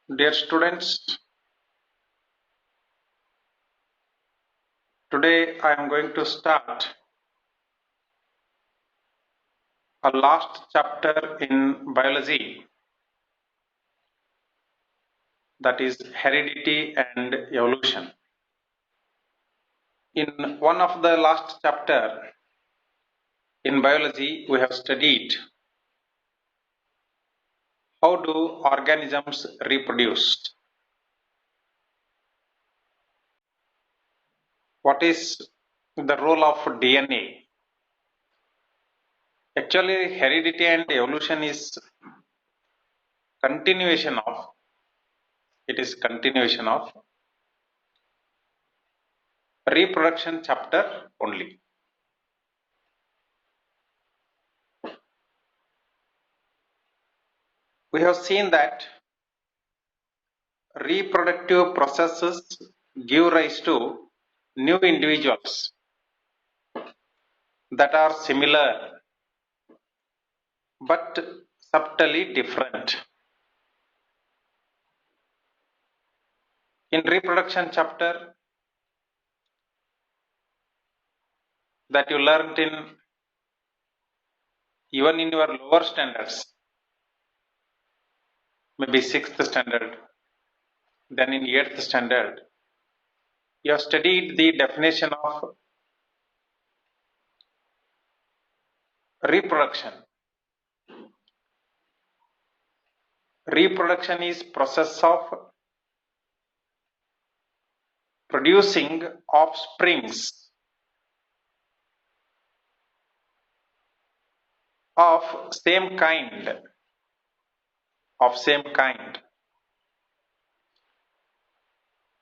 Dear students, today I am going to start a last chapter in biology, that is heredity and evolution. In one of the last chapter in biology, we have studied how do organisms reproduce. What is the role of DNA? Actually, heredity and evolution is continuation of continuation of reproduction chapter only. We have seen that reproductive processes give rise to new individuals that are similar but subtly different. In reproduction chapter that you learned in even in your lower standards, maybe 6th standard, then in 8th standard, you have studied the definition of reproduction. Reproduction is process of producing offsprings of same kind of same kind,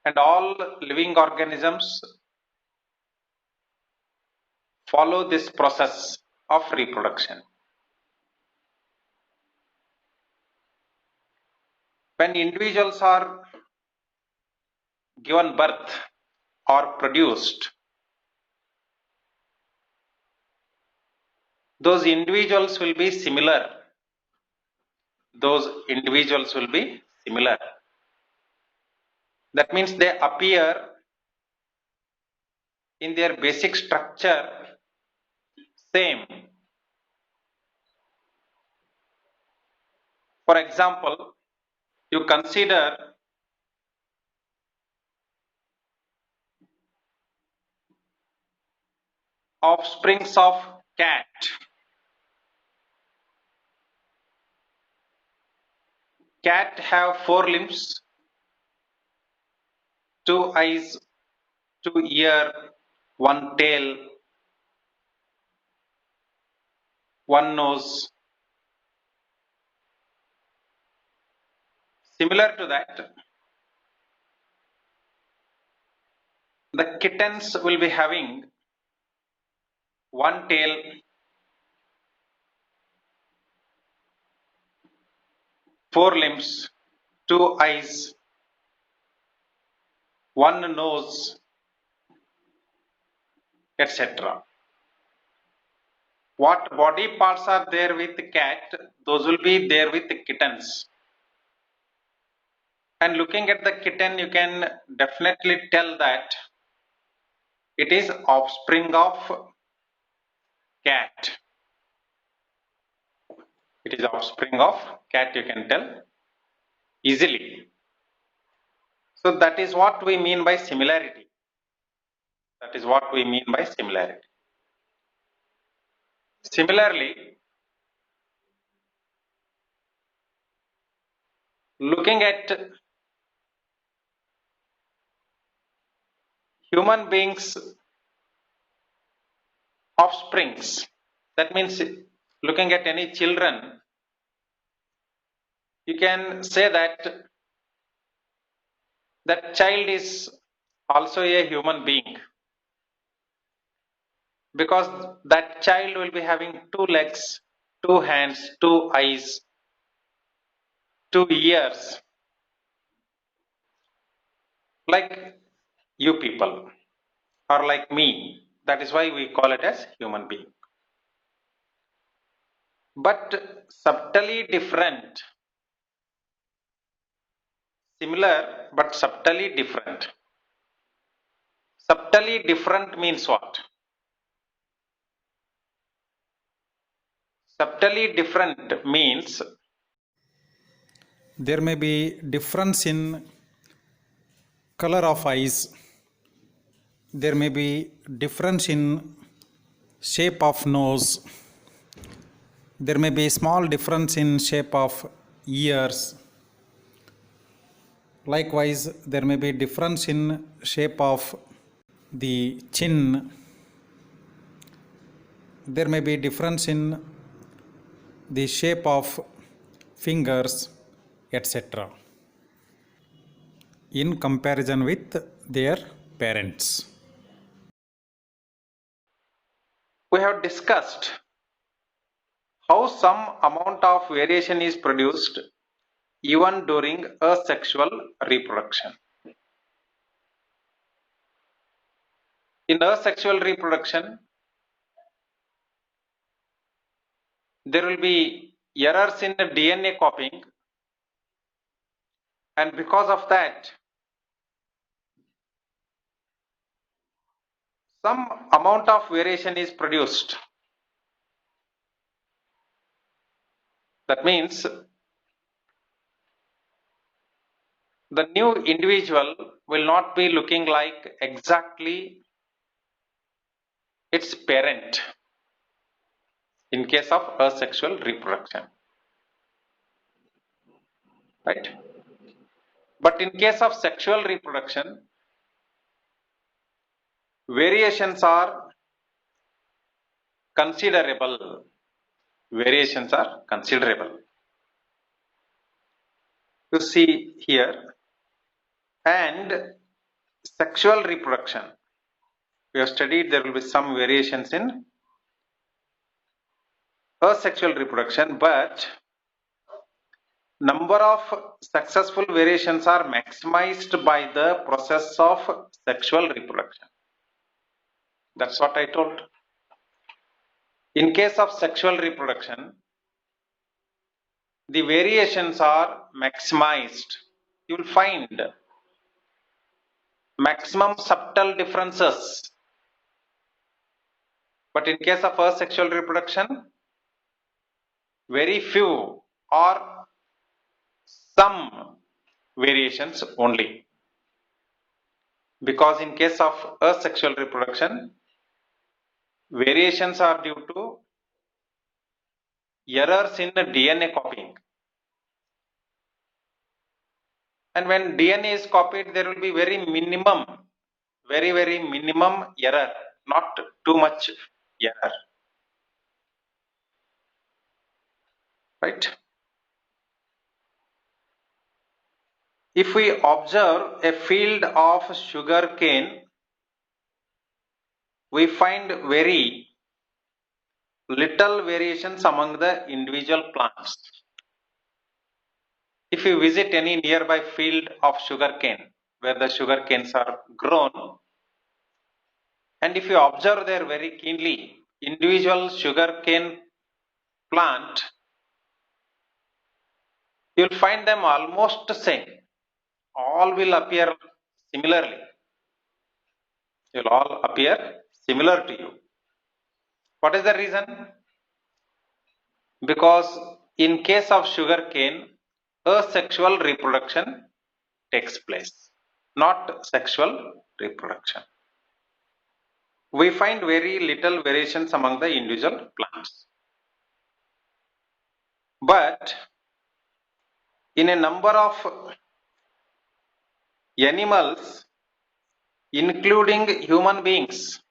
and all living organisms follow this process of reproduction. When individuals are given birth or produced, those individuals will be similar. Those individuals will be similar. That means they appear in their basic structure same. For example, you consider offsprings of cat. Cat have 4 limbs, 2 eyes, 2 ear, 1 tail, 1 nose. Similar to that, the kittens will be having 1 tail, 4 limbs, 2 eyes, 1 nose, etc. What body parts are there with cat, those will be there with kittens. And looking at the kitten, you can definitely tell that it is offspring of cat. It is offspring of cat, you can tell easily. So that is what we mean by similarity. That is what we mean by similarity. Similarly, looking at human beings' offsprings, that means looking at any children, you can say that that child is also a human being, because that child will be having 2 legs, 2 hands, 2 eyes, 2 ears, like you people or like me. That is why we call it as human being. But subtly different. similar but subtly different. Subtly different means what? Subtly different means there may be difference in color of eyes, there may be difference in shape of nose, there may be small difference in shape of ears, likewise there may be difference in shape of the chin, there may be difference in the shape of fingers, etc., in comparison with their parents. we have discussed how some amount of variation is produced even during asexual reproduction. In asexual reproduction, there will be errors in the DNA copying, and because of that, some amount of variation is produced. That means the new individual will not be looking like exactly its parent in case of asexual reproduction, right? But in case of sexual reproduction, variations are considerable. Variations are considerable. You see here, and sexual reproduction. We have studied there will be some variations in asexual reproduction, but number of successful variations are maximized by the process of sexual reproduction. That's what I told. In case of sexual reproduction, the variations are maximized. You will find maximum subtle differences. But in case of asexual reproduction, very few or some variations only. Because in case of asexual reproduction, variations are due to errors in the DNA copying. And when DNA is copied, there will be very minimum, very minimum error, not too much error. Right? If we observe a field of sugar cane, we find very little variations among the individual plants. If you visit any nearby field of sugar cane, where the sugar canes are grown, and if you observe there very keenly, individual sugar cane plant, you will find them almost the same. All will appear similarly. They will all appear similar to you. What is the reason? Because in case of sugar cane, asexual reproduction takes place, not sexual reproduction. We find very little variations among the individual plants. But in a number of animals, including human beings,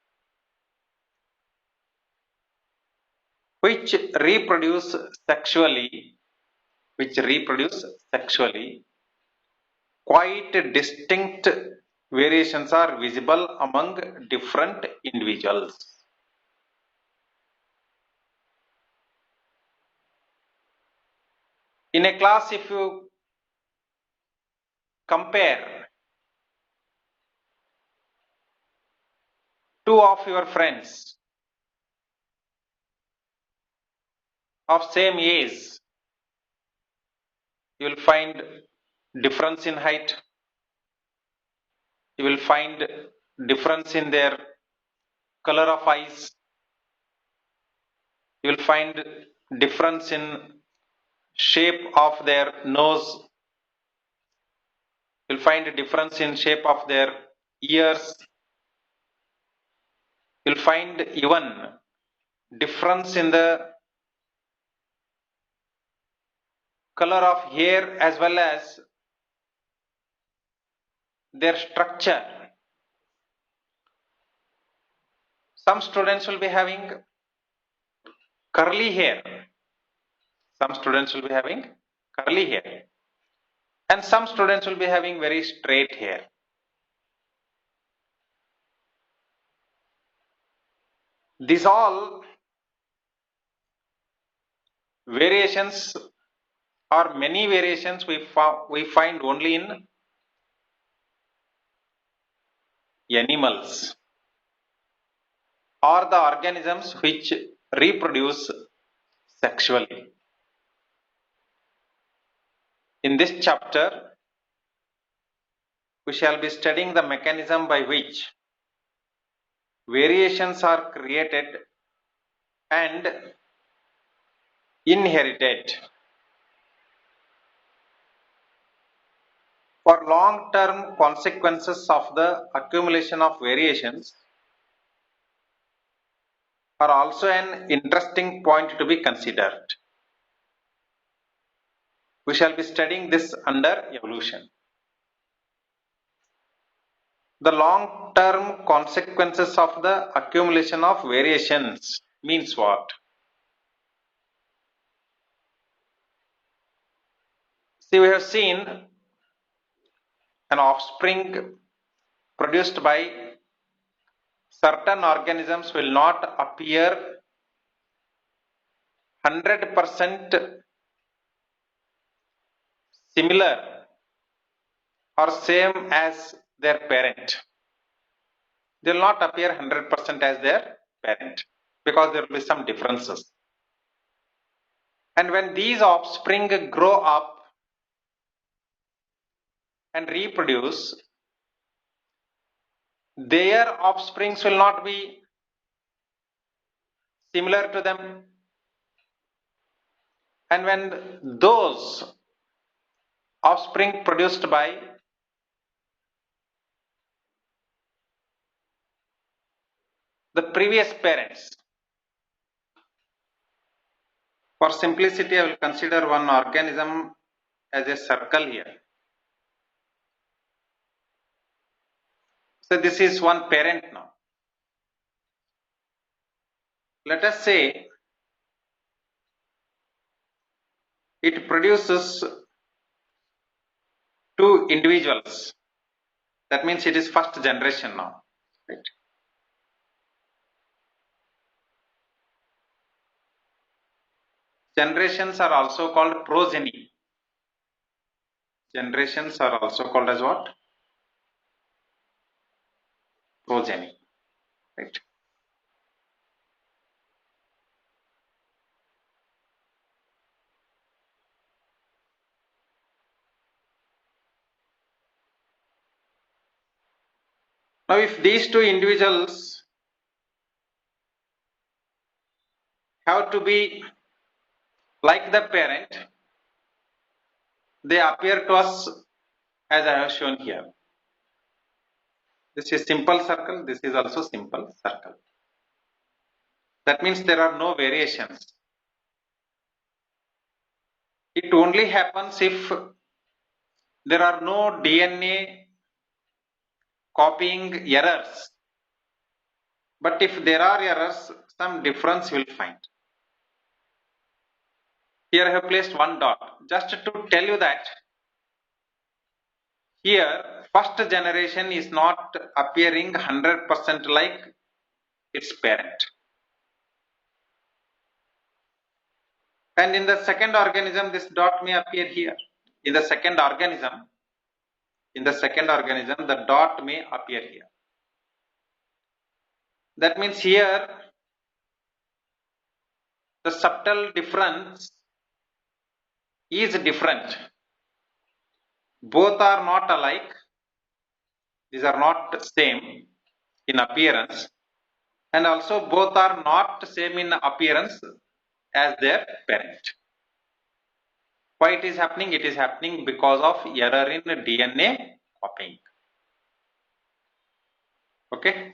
which reproduce sexually, quite distinct variations are visible among different individuals. In a class, if you compare two of your friends of same age, you will find difference in height. You will find difference in their color of eyes. You will find difference in shape of their nose. You will find a difference in shape of their ears. You will find even difference in the color of hair as well as their structure. Some students will be having curly hair. Some students will be having curly hair. And some students will be having very straight hair. These all variations or many variations we find only in animals or the organisms which reproduce sexually. In this chapter, we shall be studying the mechanism by which variations are created and inherited. For long-term consequences of the accumulation of variations are also an interesting point to be considered. We shall be studying this under evolution. The long-term consequences of the accumulation of variations means what? See, we have seen an offspring produced by certain organisms will not appear 100% similar or same as their parent. They will not appear 100% as their parent because there will be some differences. And when these offspring grow up and reproduce, their offsprings will not be similar to them. And when those offspring produced by the previous parents, for simplicity, I will consider one organism as a circle here. So this is one parent now. Let us say it produces two individuals. That means it is first generation now. Right? Generations are also called progeny. Generations are also called as what? Progeny. Right? Now, if these two individuals have to be like the parent, they appear to us as I have shown here. This is simple circle, this is also simple circle. That means there are no variations. It only happens if there are no DNA copying errors. But if there are errors, some difference will find. Here I have placed one dot just to tell you that here first generation is not appearing 100% like its parent. And in the second organism, this dot may appear here. In the second organism, the dot may appear here. That means here the subtle difference is different. both are not alike, these are not same in appearance, and also both are not same in appearance as their parent. Why it is happening? It is happening because of error in DNA copying. Okay.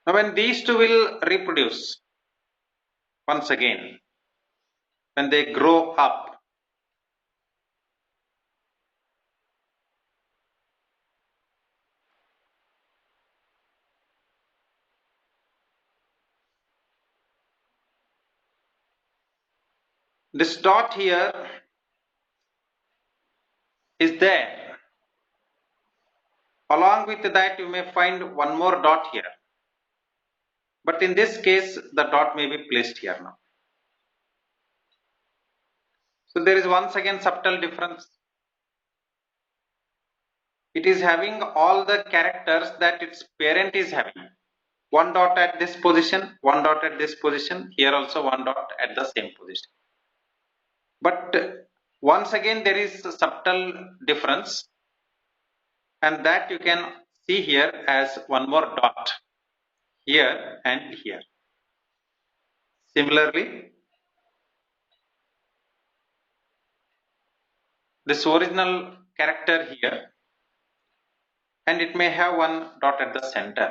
Now when these two will reproduce once again, when they grow up, this dot here is there. Along with that, you may find one more dot here. But in this case, the dot may be placed here now. So there is once again subtle difference. It is having all the characters that its parent is having. One dot at this position, one dot at this position, here also one dot at the same position. But once again there is a subtle difference, and that you can see here as one more dot here and here. Similarly, this original character here, and it may have one dot at the center.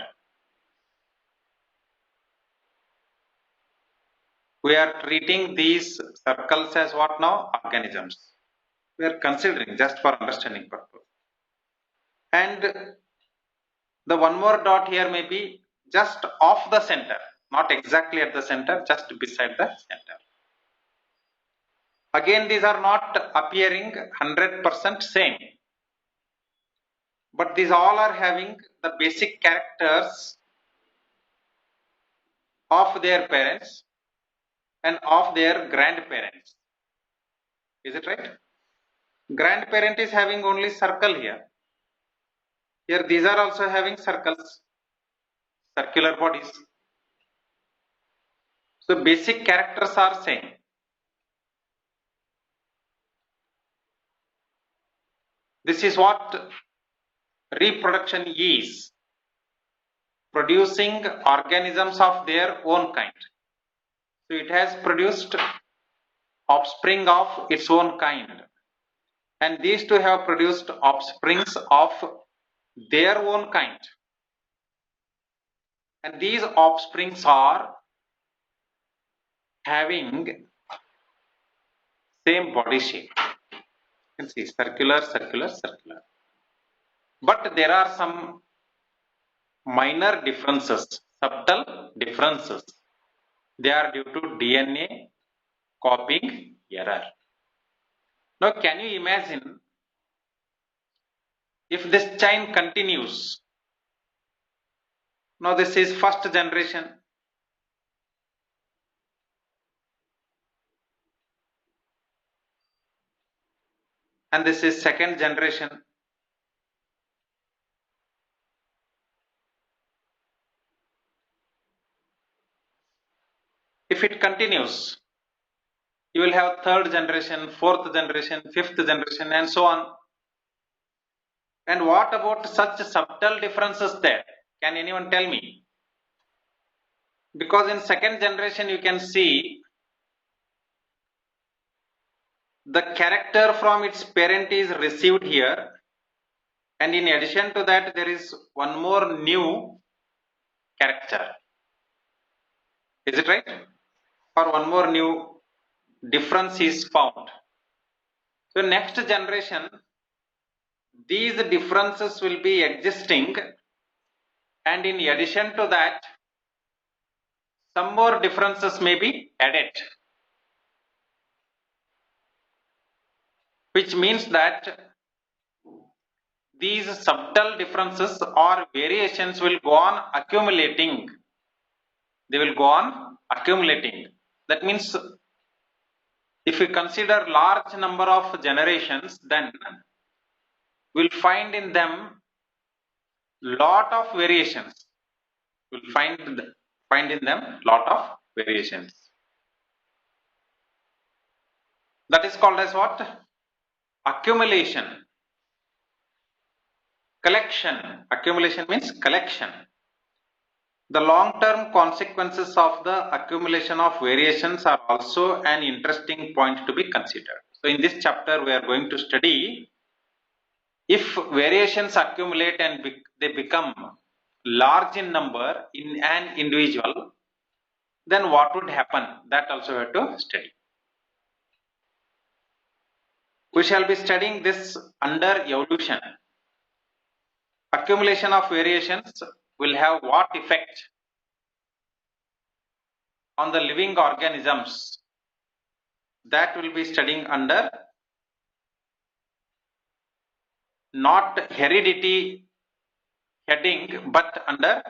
We are treating these circles as what now? Organisms. We are considering just for understanding purpose. And the one more dot here may be just off the center, not exactly at the center, just beside the center. Again, these are not appearing 100% same, but these all are having the basic characters of their parents and of their grandparents. Is it right? Grandparent is having only circle here. Here these are also having circles, circular bodies. So basic characters are same. This is what reproduction is, producing organisms of their own kind. So it has produced offspring of its own kind, and these two have produced offsprings of their own kind, and these offsprings are having same body shape. You can see circular, circular, circular, but there are some minor differences, subtle differences. They are due to DNA copying error. Now can you imagine if this chain continues? Now this is first generation, and this is second generation. If it continues, you will have third generation, fourth generation, fifth generation, and so on. And what about such subtle differences there? Can anyone tell me? Because in second generation you can see the character from its parent is received here, and in addition to that there is one more new character. Is it right? Or one more new difference is found. So next generation, these differences will be existing, and in addition to that some more differences may be added, which means that these subtle differences or variations will go on accumulating. They will go on accumulating. That means if we consider large number of generations, then we'll find in them lot of variations. We'll find in them lot of variations. That is called as what? Accumulation. Collection. Accumulation means collection. The long-term consequences of the accumulation of variations are also an interesting point to be considered. So in this chapter we are going to study if variations accumulate and they become large in number in an individual, then what would happen? That also we have to study. We shall be studying this under evolution. Accumulation of variations will have what effect on the living organisms? That will be studying under not heredity heading but under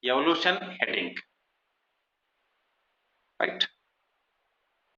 evolution heading, right?